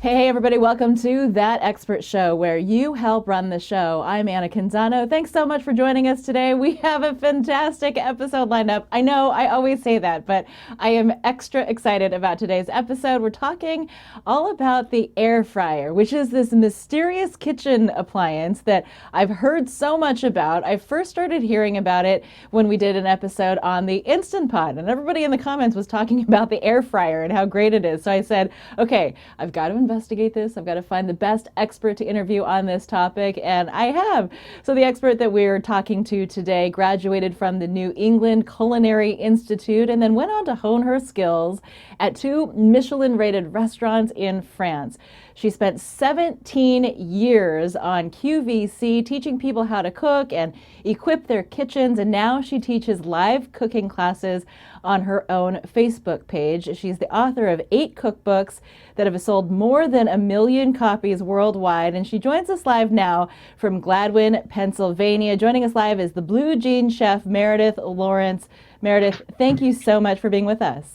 Hey, everybody, welcome to That Expert Show, where you help run the show. I'm Anna Canzano. Thanks so much for joining us today. We have a fantastic episode lined up. I know I always say that, but I am extra excited about today's episode. We're talking all about the air fryer, which is this mysterious kitchen appliance that I've heard so much about. I first started hearing about it when we did an episode on the Instant Pot, and everybody in the comments was talking about the air fryer and how great it is. So I said, okay, I've got to investigate this. I've got to find the best expert to interview on this topic, and I have. So the expert that we're talking to today graduated from the New England Culinary Institute and then went on to hone her skills at 2 Michelin-rated restaurants in France. She spent 17 years on QVC teaching people how to cook and equip their kitchens, and now she teaches live cooking classes on her own Facebook page. She's the author of 8 cookbooks that have sold more than 1 million copies worldwide, and she joins us live now from Gladwin, Pennsylvania. Joining us live is the Blue Jean chef, Meredith Laurence. Meredith, thank you so much for being with us.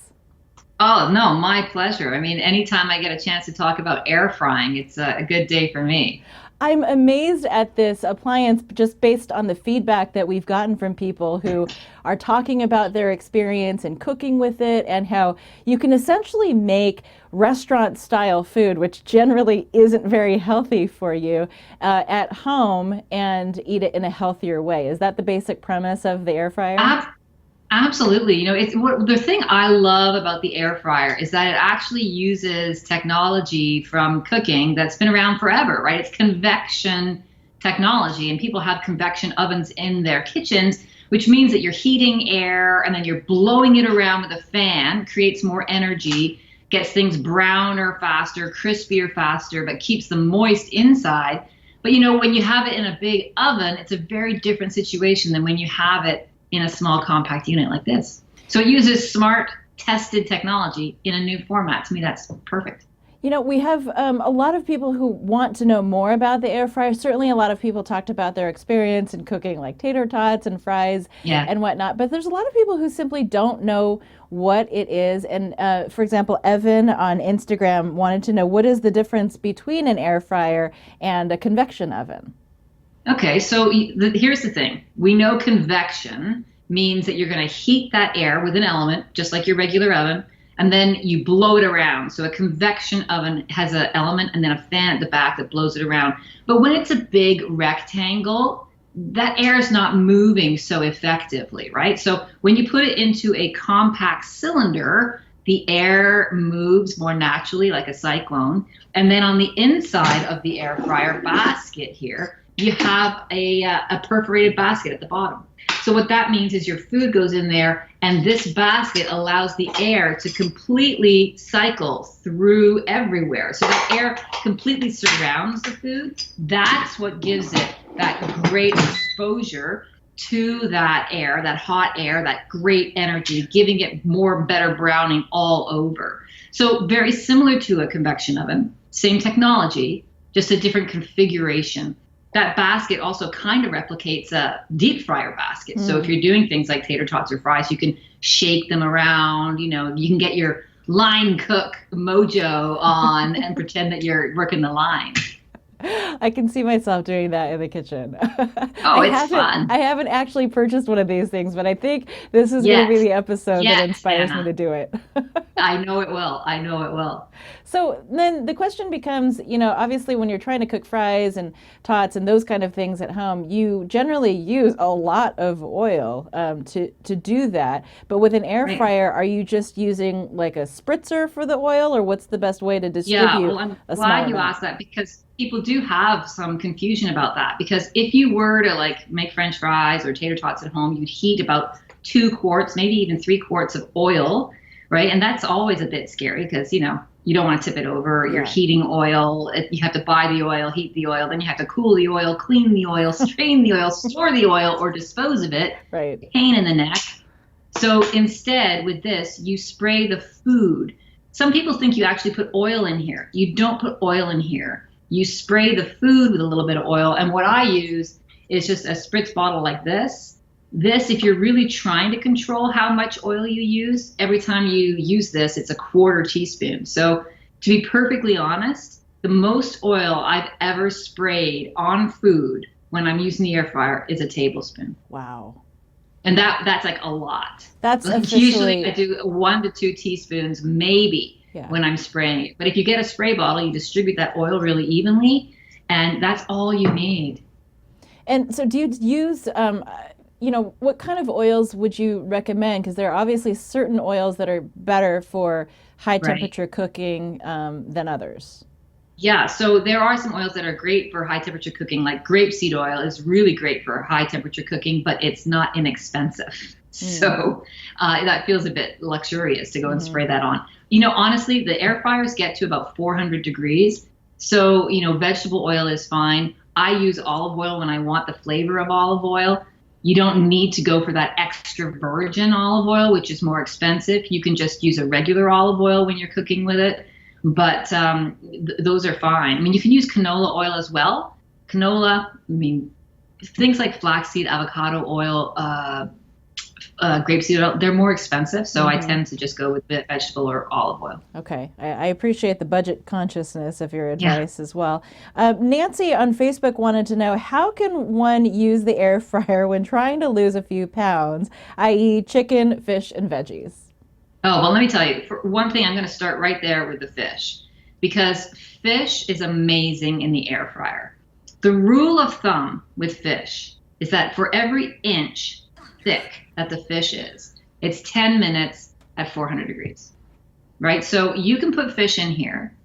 Oh, no, my pleasure. I mean, anytime I get a chance to talk about air frying, it's a good day for me. I'm amazed at this appliance just based on the feedback that we've gotten from people who are talking about their experience in cooking with it and how you can essentially make restaurant style food, which generally isn't very healthy for you, at home and eat it in a healthier way. Is that the basic premise of the air fryer? Absolutely. The thing I love about the air fryer is that it actually uses technology from cooking that's been around forever, right? It's convection technology, and people have convection ovens in their kitchens, which means that you're heating air and then you're blowing it around with a fan, creates more energy, gets things browner faster, crispier faster, but keeps them moist inside. But when you have it in a big oven, it's a very different situation than when you have it in a small compact unit like this. So it uses smart, tested technology in a new format. To me, that's perfect. We have a lot of people who want to know more about the air fryer. Certainly a lot of people talked about their experience in cooking like tater tots and fries and whatnot. But there's a lot of people who simply don't know what it is. And for example, Evan on Instagram wanted to know, what is the difference between an air fryer and a convection oven? Okay, so here's the thing. We know convection means that you're going to heat that air with an element, just like your regular oven, and then you blow it around. So a convection oven has an element and then a fan at the back that blows it around. But when it's a big rectangle, that air is not moving so effectively, right? So when you put it into a compact cylinder, the air moves more naturally like a cyclone. And then on the inside of the air fryer basket here, you have a perforated basket at the bottom. So what that means is your food goes in there, and this basket allows the air to completely cycle through everywhere. So the air completely surrounds the food. That's what gives it that great exposure to that air, that hot air, that great energy, giving it more better browning all over. So very similar to a convection oven, same technology, just a different configuration. That basket also kind of replicates a deep fryer basket. So if you're doing things like tater tots or fries, you can shake them around, you can get your line cook mojo on and pretend that you're working the line. I can see myself doing that in the kitchen. Oh, it's fun. I haven't actually purchased one of these things, but I think this is going to be the episode that inspires me to do it. I know it will. I know it will. So then the question becomes, obviously when you're trying to cook fries and tots and those kind of things at home, you generally use a lot of oil to do that. But with an air fryer, are you just using like a spritzer for the oil, or what's the best way to distribute I'm glad you asked that, because people do have some confusion about that. Because if you were to make French fries or tater tots at home, you'd heat about 2 quarts, maybe even 3 quarts of oil, right? And that's always a bit scary because, you don't want to tip it over. You're heating oil. You have to buy the oil, heat the oil, then you have to cool the oil, clean the oil, strain the oil, store the oil, or dispose of it. Right. Pain in the neck. So instead, with this, you spray the food. Some people think you actually put oil in here. You don't put oil in here. You spray the food with a little bit of oil. And what I use is just a spritz bottle like this. This, if you're really trying to control how much oil you use, every time you use this, it's a 1/4 teaspoon. So to be perfectly honest, the most oil I've ever sprayed on food when I'm using the air fryer is a tablespoon. Wow. And that's like a lot. That's Like officially, usually I do 1 to 2 teaspoons maybe yeah. when I'm spraying it. But if you get a spray bottle, you distribute that oil really evenly, and that's all you need. And so do you use, what kind of oils would you recommend? Because there are obviously certain oils that are better for high Right. temperature cooking than others. Yeah, so there are some oils that are great for high temperature cooking, like grapeseed oil is really great for high temperature cooking, but it's not inexpensive. So that feels a bit luxurious to go and spray that on. Honestly, the air fryers get to about 400 degrees. So, vegetable oil is fine. I use olive oil when I want the flavor of olive oil. You don't need to go for that extra virgin olive oil, which is more expensive. You can just use a regular olive oil when you're cooking with it. But those are fine. I mean, you can use canola oil as well. Canola, things like flaxseed, avocado oil, grapeseed oil, they're more expensive. So I tend to just go with the vegetable or olive oil. Okay. I appreciate the budget consciousness of your advice as well. Nancy on Facebook wanted to know, how can one use the air fryer when trying to lose a few pounds, i.e. chicken, fish, and veggies? Oh, well, let me tell you, for one thing, I'm going to start right there with the fish, because fish is amazing in the air fryer. The rule of thumb with fish is that for every inch thick that the fish is, it's 10 minutes at 400 degrees, right? So you can put fish in here.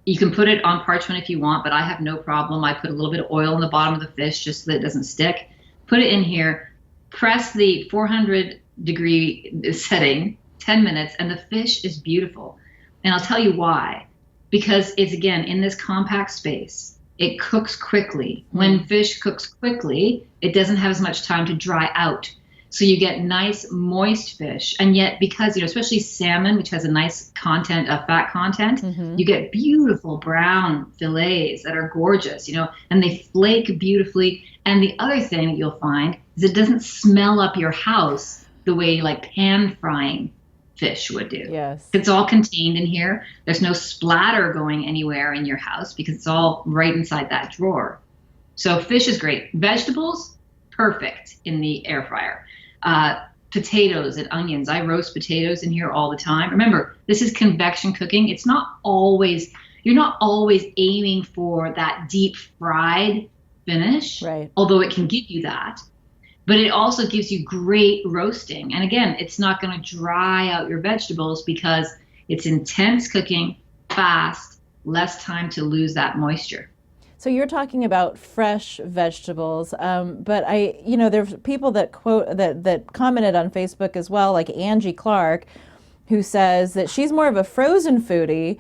You can put it on parchment if you want, but I have no problem. I put a little bit of oil in the bottom of the fish just so that it doesn't stick. Put it in here, press the 400 degree setting, 10 minutes, and the fish is beautiful. And I'll tell you why. Because it's, again, in this compact space, it cooks quickly. When fish cooks quickly, it doesn't have as much time to dry out. So you get nice, moist fish. And yet, because, especially salmon, which has a nice content, fat content, you get beautiful brown fillets that are gorgeous, and they flake beautifully. And the other thing that you'll find is it doesn't smell up your house the way like pan frying fish would do. Yes. It's all contained in here. There's no splatter going anywhere in your house because it's all right inside that drawer. So fish is great. Vegetables, perfect in the air fryer. Potatoes and onions. I roast potatoes in here all the time. Remember, this is convection cooking. You're not always aiming for that deep fried finish, right? Although it can give you that. But it also gives you great roasting. And again, it's not going to dry out your vegetables because it's intense cooking, fast, less time to lose that moisture. So you're talking about fresh vegetables, but there's people that that commented on Facebook as well, like Angie Clark, who says that she's more of a frozen foodie.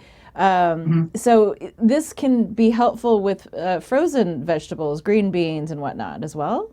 So this can be helpful with frozen vegetables, green beans and whatnot as well.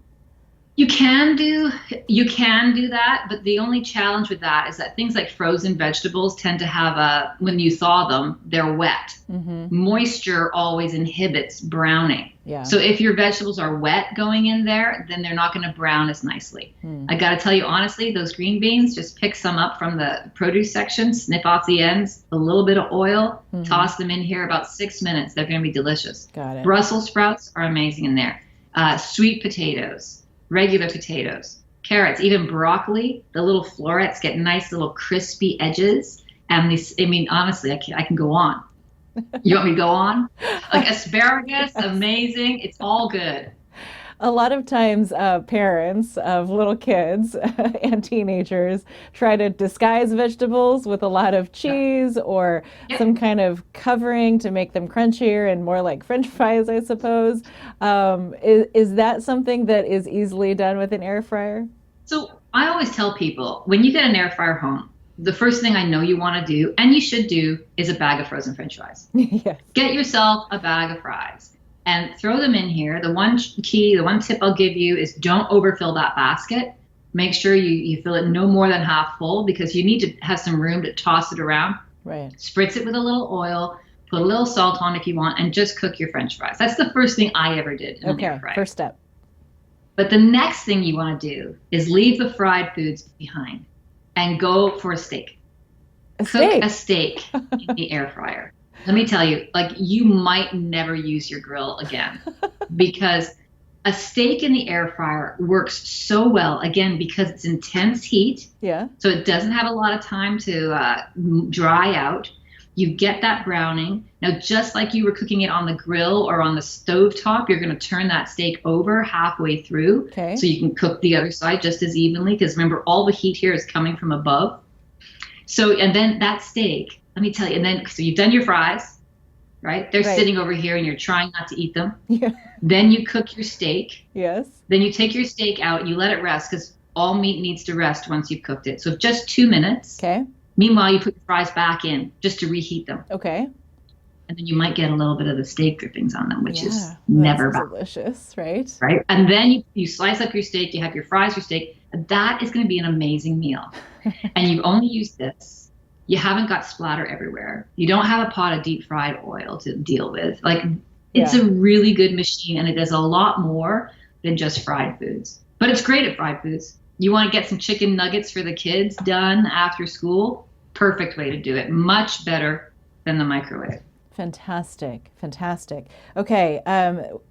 You can do that, but the only challenge with that is that things like frozen vegetables tend to have when you thaw them, they're wet. Moisture always inhibits browning. Yeah. So if your vegetables are wet going in there, then they're not going to brown as nicely. I got to tell you honestly, those green beans, just pick some up from the produce section, snip off the ends, a little bit of oil, toss them in here about 6 minutes. They're going to be delicious. Got it. Brussels sprouts are amazing in there. Sweet potatoes. Regular potatoes, carrots, even broccoli, the little florets get nice little crispy edges. And honestly, I can go on. You want me to go on? Like asparagus, amazing. It's all good. A lot of times parents of little kids and teenagers try to disguise vegetables with a lot of cheese or some kind of covering to make them crunchier and more like French fries, I suppose. Is that something that is easily done with an air fryer? So I always tell people, when you get an air fryer home, the first thing I know you want to do, and you should do, is a bag of frozen French fries. Yes. Get yourself a bag of fries. And throw them in here. The one tip I'll give you is don't overfill that basket. Make sure you fill it no more than half full because you need to have some room to toss it around. Right. Spritz it with a little oil, put a little salt on if you want, and just cook your French fries. That's the first thing I ever did in an air fryer. First step. But the next thing you want to do is leave the fried foods behind and go for a steak. Cook a steak in the air fryer. Let me tell you, like, you might never use your grill again because a steak in the air fryer works so well, again, because it's intense heat. Yeah. So it doesn't have a lot of time to dry out. You get that browning. Now, just like you were cooking it on the grill or on the stove top, you're going to turn that steak over halfway through Okay. so you can cook the other side just as evenly. Because remember, all the heat here is coming from above. So, and then that steak, let me tell you, and then, so you've done your fries, right? They're Right. sitting over here and you're trying not to eat them. Yeah. Then you cook your steak. Yes. Then you take your steak out and you let it rest because all meat needs to rest once you've cooked it. So just 2 minutes. Okay. Meanwhile, you put your fries back in just to reheat them. Okay. And then you might get a little bit of the steak drippings on them, which is That's never bad. delicious, right? Right? And then you slice up your steak, you have your fries, your steak. That is going to be an amazing meal. And you've only used this. You haven't got splatter everywhere. You don't have a pot of deep fried oil to deal with. Like, it's a really good machine, and it does a lot more than just fried foods. But it's great at fried foods. You want to get some chicken nuggets for the kids done after school? Perfect way to do it. Much better than the microwave. Fantastic. Fantastic. Okay.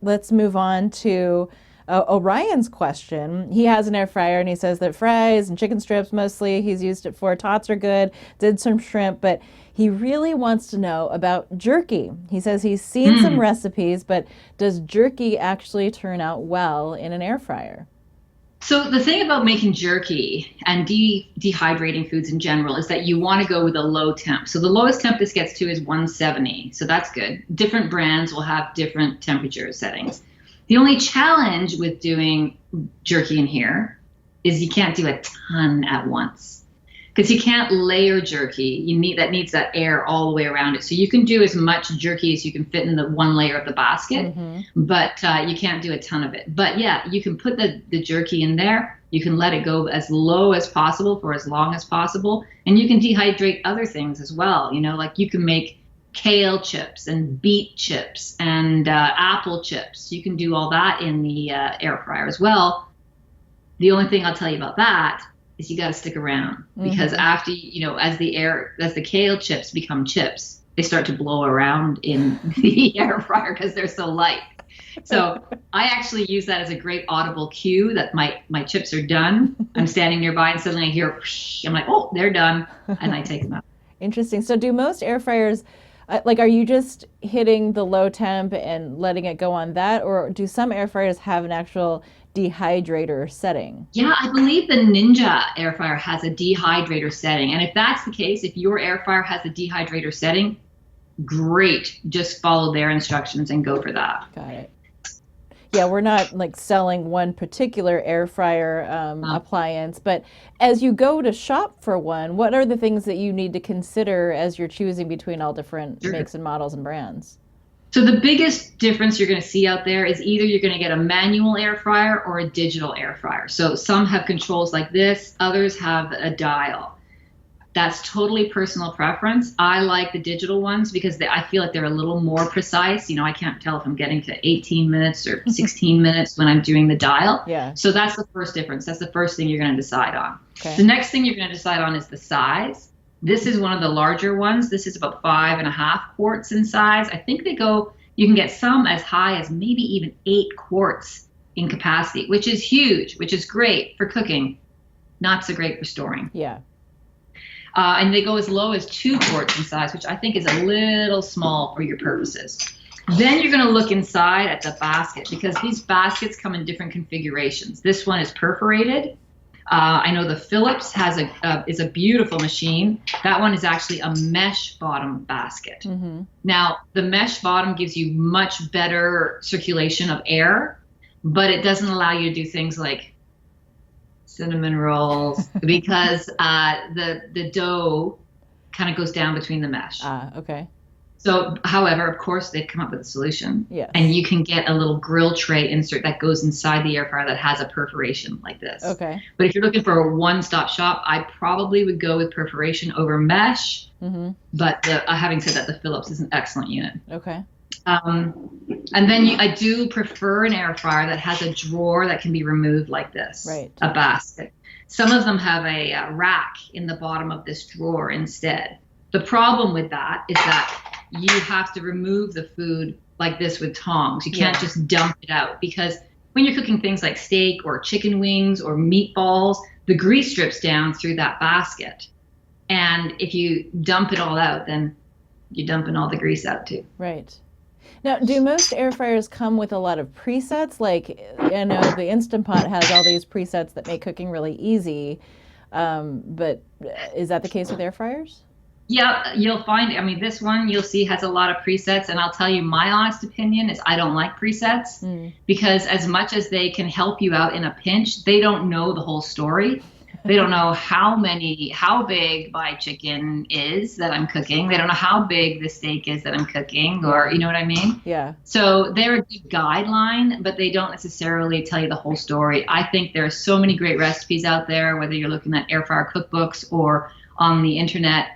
Let's move on to Orion's question. He has an air fryer and he says that fries and chicken strips mostly he's used it for. Tots are good, did some shrimp, but he really wants to know about jerky. He says he's seen some recipes, but does jerky actually turn out well in an air fryer? So the thing about making jerky and dehydrating foods in general is that you want to go with a low temp. So the lowest temp this gets to is 170. So that's good. Different brands will have different temperature settings. The only challenge with doing jerky in here is you can't do a ton at once because you can't layer jerky. That needs that air all the way around it. So you can do as much jerky as you can fit in the one layer of the basket, but you can't do a ton of it. But yeah, you can put the jerky in there. You can let it go as low as possible for as long as possible. And you can dehydrate other things as well. You know, like you can make kale chips and beet chips and apple chips. You can do all that in the air fryer as well. The only thing I'll tell you about that is you got to stick around because after, as the kale chips become chips, they start to blow around in the air fryer because they're so light. So I actually use that as a great audible cue that my chips are done. I'm standing nearby and suddenly I hear, whoosh, I'm like, oh, they're done. And I take them out. Interesting. So do most air fryers, are you just hitting the low temp and letting it go on that? Or do some air fryers have an actual dehydrator setting? Yeah, I believe the Ninja air fryer has a dehydrator setting. And if that's the case, if your air fryer has a dehydrator setting, great. Just follow their instructions and go for that. Got it. Yeah, we're not like selling one particular air fryer appliance, but as you go to shop for one, what are the things that you need to consider as you're choosing between all different makes and models and brands? So the biggest difference you're going to see out there is either you're going to get a manual air fryer or a digital air fryer. So some have controls like this, others have a dial. That's totally personal preference. I like the digital ones because I feel like they're a little more precise. I can't tell if I'm getting to 18 minutes or 16 minutes when I'm doing the dial. Yeah. So that's the first difference. That's the first thing you're going to decide on. Okay. The next thing you're going to decide on is the size. This is one of the larger ones. This is about 5.5 quarts in size. I think you can get some as high as maybe even 8 quarts in capacity, which is huge, which is great for cooking, not so great for storing. Yeah. And they go as low as 2 quarts in size, which I think is a little small for your purposes. Then you're going to look inside at the basket because these baskets come in different configurations. This one is perforated. I know the Philips is a beautiful machine. That one is actually a mesh bottom basket. Now, the mesh bottom gives you much better circulation of air, but it doesn't allow you to do things like cinnamon rolls because the dough kind of goes down between the mesh. Okay. So, however, of course, they've come up with a solution. Yes. And you can get a little grill tray insert that goes inside the air fryer that has a perforation like this. Okay. But if you're looking for a one-stop shop, I probably would go with perforation over mesh. But having said that, the Philips is an excellent unit. Okay. And then I do prefer an air fryer that has a drawer that can be removed like this, Right. a basket. Some of them have a rack in the bottom of this drawer instead. The problem with that is that you have to remove the food like this with tongs. You can't just dump it out, because when you're cooking things like steak or chicken wings or meatballs, the grease drips down through that basket. And if you dump it all out, then you're dumping all the grease out too. Right. Now, do most air fryers come with a lot of presets? Like, I know the Instant Pot has all these presets that make cooking really easy, but is that the case with air fryers? Yeah, you'll find, I mean, this one you'll see has a lot of presets, and I'll tell you my honest opinion is I don't like presets because as much as they can help you out in a pinch, they don't know the whole story. They don't know how big my chicken is that I'm cooking. They don't know how big the steak is that I'm cooking, or you know what I mean? Yeah. So they're a good guideline, but they don't necessarily tell you the whole story. I think there are so many great recipes out there, whether you're looking at air fryer cookbooks or on the internet.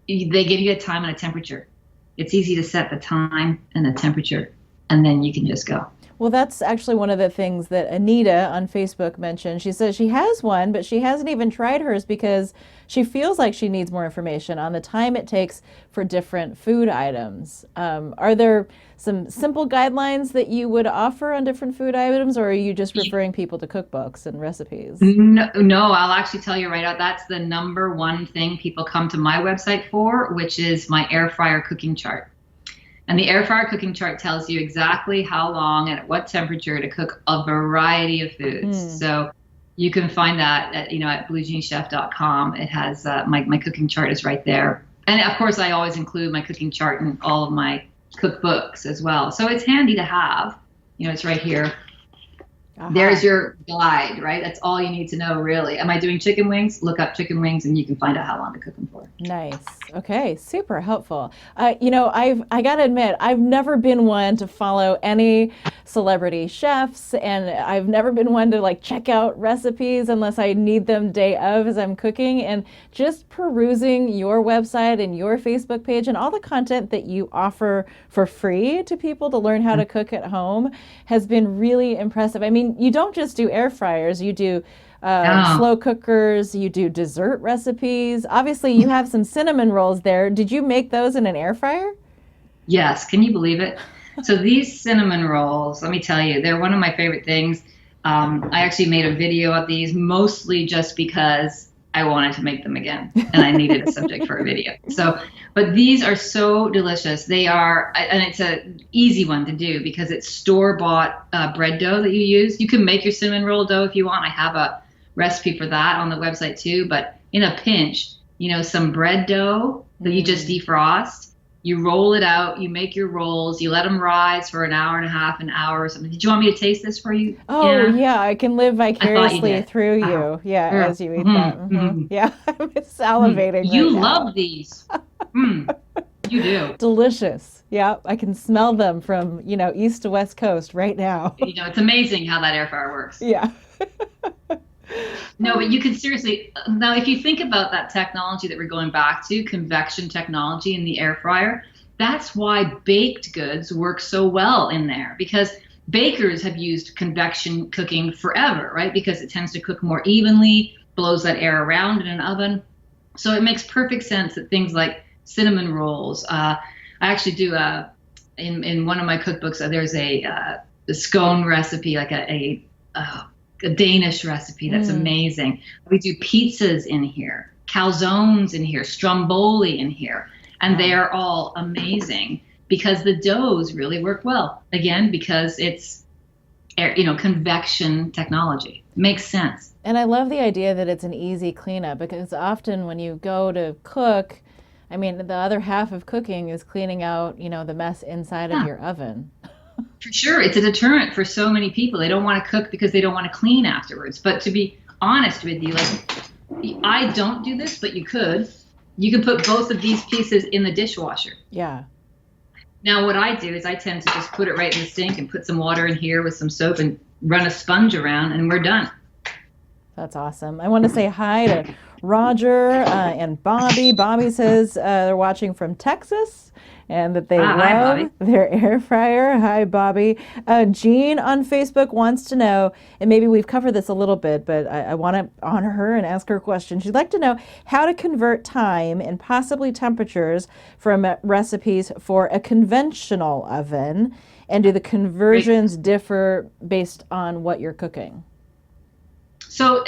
They give you a time and a temperature. It's easy to set the time and the temperature, and then you can just go. Well, that's actually one of the things that Anita on Facebook mentioned. She says she has one, but she hasn't even tried hers because she feels like she needs more information on the time it takes for different food items. Are there some simple guidelines that you would offer on different food items, or are you just referring people to cookbooks and recipes? No, I'll actually tell you right out. That's the number one thing people come to my website for, which is my air fryer cooking chart. And the air fryer cooking chart tells you exactly how long and at what temperature to cook a variety of foods. So you can find that at, at bluejeanschef.com. It has my cooking chart is right there. And of course, I always include my cooking chart in all of my cookbooks as well. So it's handy to have. It's right here. There's your guide, right? That's all you need to know, really. Am I doing chicken wings? Look up chicken wings, and you can find out how long to cook them for. Nice. Okay, super helpful. I got to admit, I've never been one to follow any celebrity chefs, and I've never been one to check out recipes unless I need them day of as I'm cooking. And just perusing your website and your Facebook page and all the content that you offer for free to people to learn how to cook at home has been really impressive. I mean, you don't just do air fryers, you do slow cookers, you do dessert recipes. Obviously, you have some cinnamon rolls there. Did you make those in an air fryer? Yes. Can you believe it? So these cinnamon rolls, let me tell you, they're one of my favorite things. I actually made a video of these mostly just because I wanted to make them again, and I needed a subject for a video. But these are so delicious. They are, and it's an easy one to do because it's store-bought bread dough that you use. You can make your cinnamon roll dough if you want. I have a recipe for that on the website too. But in a pinch, some bread dough that you just defrost. You roll it out, you make your rolls, you let them rise for an hour and a half, an hour or something. Did you want me to taste this for you? Oh, yeah, I can live vicariously through you. Yeah, as you eat that. Yeah, I'm salivating. You right love now. these. You do. Delicious. Yeah, I can smell them from, east to west coast right now. It's amazing how that air fryer works. Yeah. No, but you can seriously, now if you think about that technology that we're going back to, convection technology in the air fryer, that's why baked goods work so well in there, because bakers have used convection cooking forever, right? Because it tends to cook more evenly, blows that air around in an oven. So it makes perfect sense that things like cinnamon rolls, I actually do in one of my cookbooks, there's a scone recipe, like a Danish recipe that's amazing. We do pizzas in here, calzones in here, stromboli in here, and they are all amazing because the doughs really work well. Again, because it's convection technology. Makes sense. And I love the idea that it's an easy cleanup, because often when you go to cook, I mean, the other half of cooking is cleaning out, the mess inside of your oven. For sure. It's a deterrent for so many people. They don't want to cook because they don't want to clean afterwards. But to be honest with you, I don't do this, but you could. You can put both of these pieces in the dishwasher. Yeah. Now, what I do is I tend to just put it right in the sink and put some water in here with some soap and run a sponge around, and we're done. That's awesome. I want to say hi to Roger and Bobby. Bobby says they're watching from Texas. and that they Hi, love Bobby. their air fryer. Hi, Bobby. Jean on Facebook wants to know, and maybe we've covered this a little bit, but I want to honor her and ask her a question. She'd like to know how to convert time and possibly temperatures from recipes for a conventional oven, and do the Great. conversions differ based on what you're cooking? So,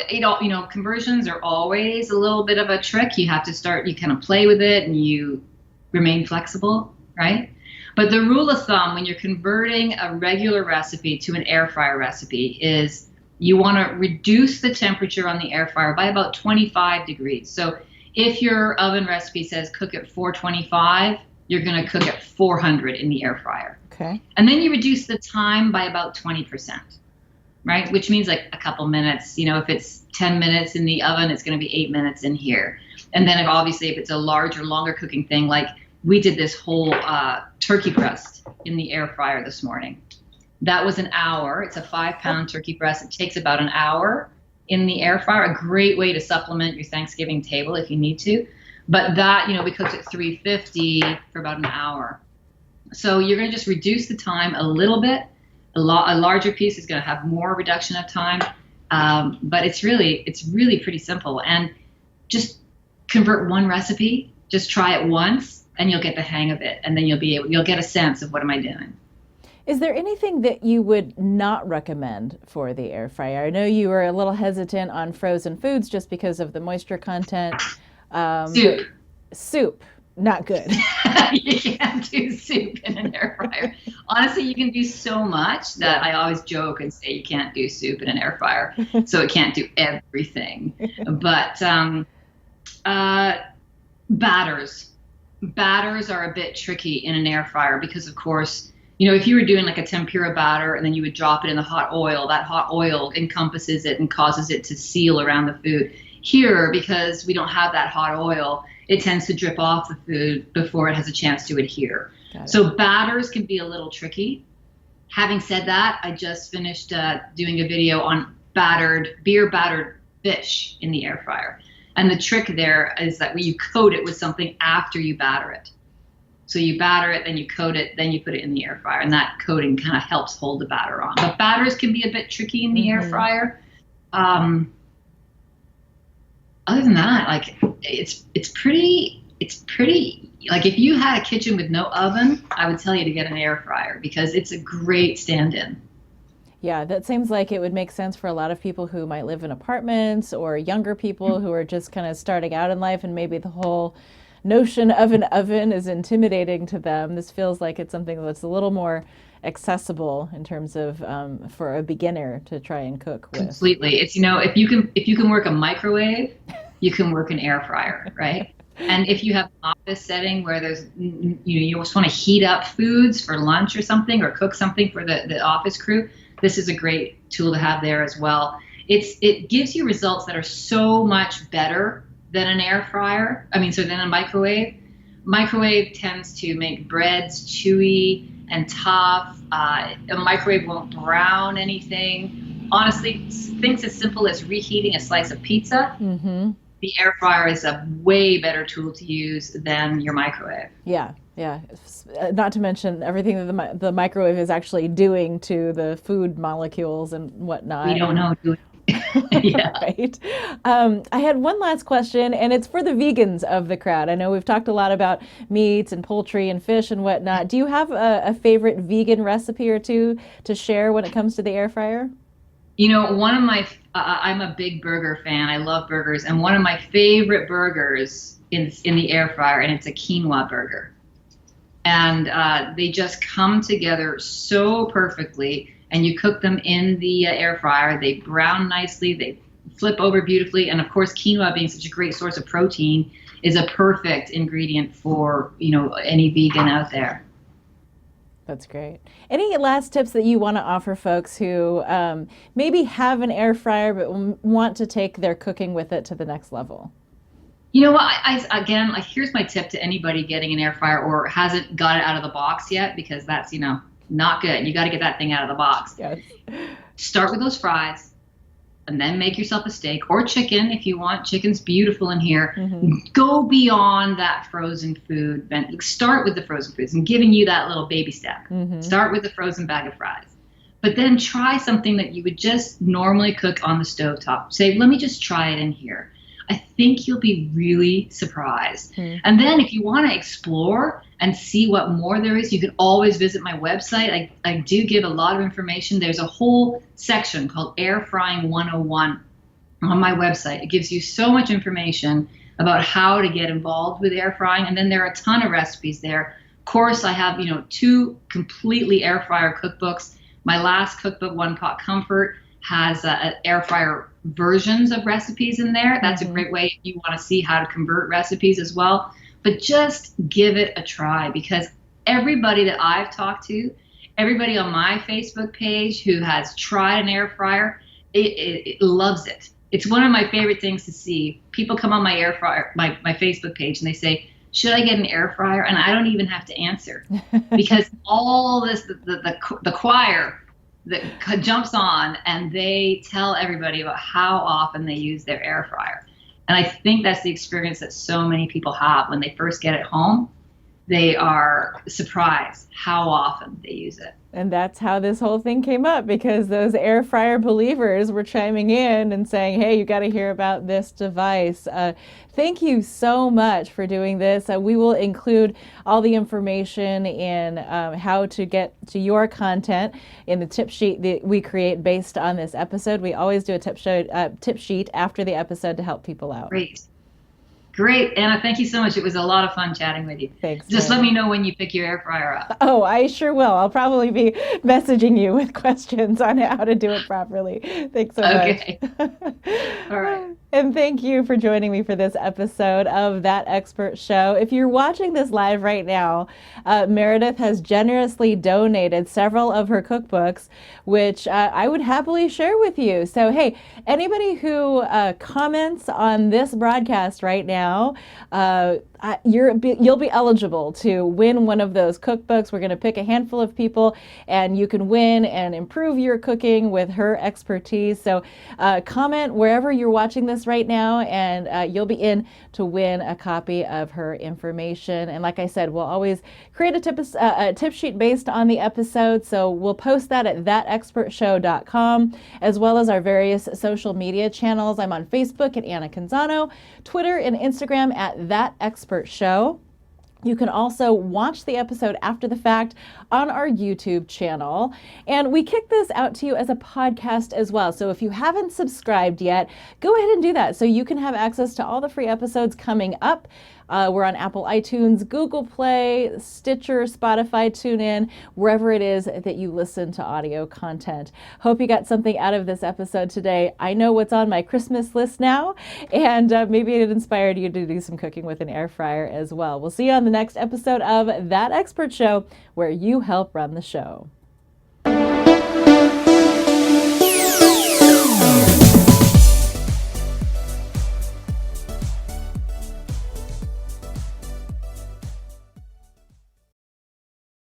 conversions are always a little bit of a trick. You have to start, you kind of play with it and you remain flexible, right? But the rule of thumb when you're converting a regular recipe to an air fryer recipe is you want to reduce the temperature on the air fryer by about 25 degrees. So if your oven recipe says cook at 425, you're going to cook at 400 in the air fryer. Okay. And then you reduce the time by about 20%, right? Which means like a couple minutes. If it's 10 minutes in the oven, it's going to be 8 minutes in here. And then if it's a larger, longer cooking thing, like we did this whole turkey breast in the air fryer this morning. That was an hour. It's a 5-pound turkey breast. It takes about an hour in the air fryer. A great way to supplement your Thanksgiving table if you need to. But that, we cooked at 350 for about an hour. So you're going to just reduce the time a little bit. A larger piece is going to have more reduction of time. But it's really pretty simple. And just convert one recipe. Just try it once, and you'll get the hang of it. And then you'll get a sense of what am I doing. Is there anything that you would not recommend for the air fryer? I know you were a little hesitant on frozen foods just because of the moisture content. Soup. Soup, not good. You can't do soup in an air fryer. Honestly, you can do so much that I always joke and say you can't do soup in an air fryer, so it can't do everything. But batters are a bit tricky in an air fryer because, of course, if you were doing like a tempura batter and then you would drop it in the hot oil, that hot oil encompasses it and causes it to seal around the food. Here, because we don't have that hot oil, it tends to drip off the food before it has a chance to adhere. So batters can be a little tricky. Having said that, I just finished doing a video on beer battered fish in the air fryer. And the trick there is that you coat it with something after you batter it. So you batter it, then you coat it, then you put it in the air fryer, and that coating kind of helps hold the batter on. But batters can be a bit tricky in the air fryer. Other than that, like it's pretty like if you had a kitchen with no oven, I would tell you to get an air fryer because it's a great stand-in. Yeah, that seems like it would make sense for a lot of people who might live in apartments or younger people who are just kind of starting out in life, and maybe the whole notion of an oven is intimidating to them. This feels like it's something that's a little more accessible in terms of for a beginner to try and cook with. Completely. It's if you can work a microwave, you can work an air fryer, right? And if you have an office setting where there's you just want to heat up foods for lunch or something, or cook something for the office crew, this is a great tool to have there as well. It gives you results that are so much better than an air fryer. Than a microwave. Microwave tends to make breads chewy and tough. A microwave won't brown anything. Honestly, things as simple as reheating a slice of pizza. Mm-hmm. The air fryer is a way better tool to use than your microwave. Yeah. Not to mention everything that the microwave is actually doing to the food molecules and whatnot. We don't know. Yeah. Right. I had one last question, and it's for the vegans of the crowd. I know we've talked a lot about meats and poultry and fish and whatnot. Do you have a favorite vegan recipe or two to share when it comes to the air fryer? One of my, I'm a big burger fan. I love burgers. And one of my favorite burgers in the air fryer, and it's a quinoa burger. And they just come together so perfectly. And you cook them in the air fryer. They brown nicely. They flip over beautifully. And of course, quinoa being such a great source of protein is a perfect ingredient for, any vegan out there. That's great. Any last tips that you want to offer folks who maybe have an air fryer but want to take their cooking with it to the next level? Again, here's my tip to anybody getting an air fryer or hasn't got it out of the box yet, because that's, not good. You got to get that thing out of the box. Yes. Start with those fries. and then make yourself a steak or chicken if you want. Chicken's beautiful in here. Mm-hmm. Go beyond that frozen food. Start with the frozen foods. I'm giving you that little baby step. Mm-hmm. Start with the frozen bag of fries. But then try something that you would just normally cook on the stovetop. Say, let me just try it in here. I think you'll be really surprised. Mm. And then if you want to explore and see what more there is, you can always visit my website. I do give a lot of information. There's a whole section called Air Frying 101 on my website. It gives you so much information about how to get involved with air frying. And then there are a ton of recipes there. Of course, I have, 2 completely air fryer cookbooks. My last cookbook, One Pot Comfort, has air fryer versions of recipes in there. That's a great way if you want to see how to convert recipes as well. But just give it a try, because everybody that I've talked to, everybody on my Facebook page who has tried an air fryer, it loves it. It's one of my favorite things to see. People come on my air fryer, my Facebook page, and they say, should I get an air fryer? And I don't even have to answer, because all this, the choir that jumps on and they tell everybody about how often they use their air fryer. And I think that's the experience that so many people have when they first get it home. They are surprised how often they use it. And that's how this whole thing came up, because those air fryer believers were chiming in and saying, hey, you got to hear about this device. Thank you so much for doing this. We will include all the information in how to get to your content in the tip sheet that we create based on this episode. We always do a tip sheet after the episode to help people out. Great, Anna, thank you so much. It was a lot of fun chatting with you. Thanks. Just let me know when you pick your air fryer up. Oh, I sure will. I'll probably be messaging you with questions on how to do it properly. Thanks so much. All right. And thank you for joining me for this episode of That Expert Show. If you're watching this live right now, Meredith has generously donated several of her cookbooks, which I would happily share with you. So, hey, anybody who comments on this broadcast right now, you'll be eligible to win one of those cookbooks. We're going to pick a handful of people, and you can win and improve your cooking with her expertise. So comment wherever you're watching this right now, and you'll be in to win a copy of her information. And like I said, we'll always create a tip sheet based on the episode. So we'll post that at thatexpertshow.com, as well as our various social media channels. I'm on Facebook at Anna Canzano, Twitter and Instagram at That Expert Show. You can also watch the episode after the fact on our YouTube channel. And we kick this out to you as a podcast as well. So if you haven't subscribed yet, go ahead and do that so you can have access to all the free episodes coming up. We're on Apple iTunes, Google Play, Stitcher, Spotify, TuneIn, wherever it is that you listen to audio content. Hope you got something out of this episode today. I know what's on my Christmas list now, and maybe it inspired you to do some cooking with an air fryer as well. We'll see you on the next episode of That Expert Show, where you help run the show.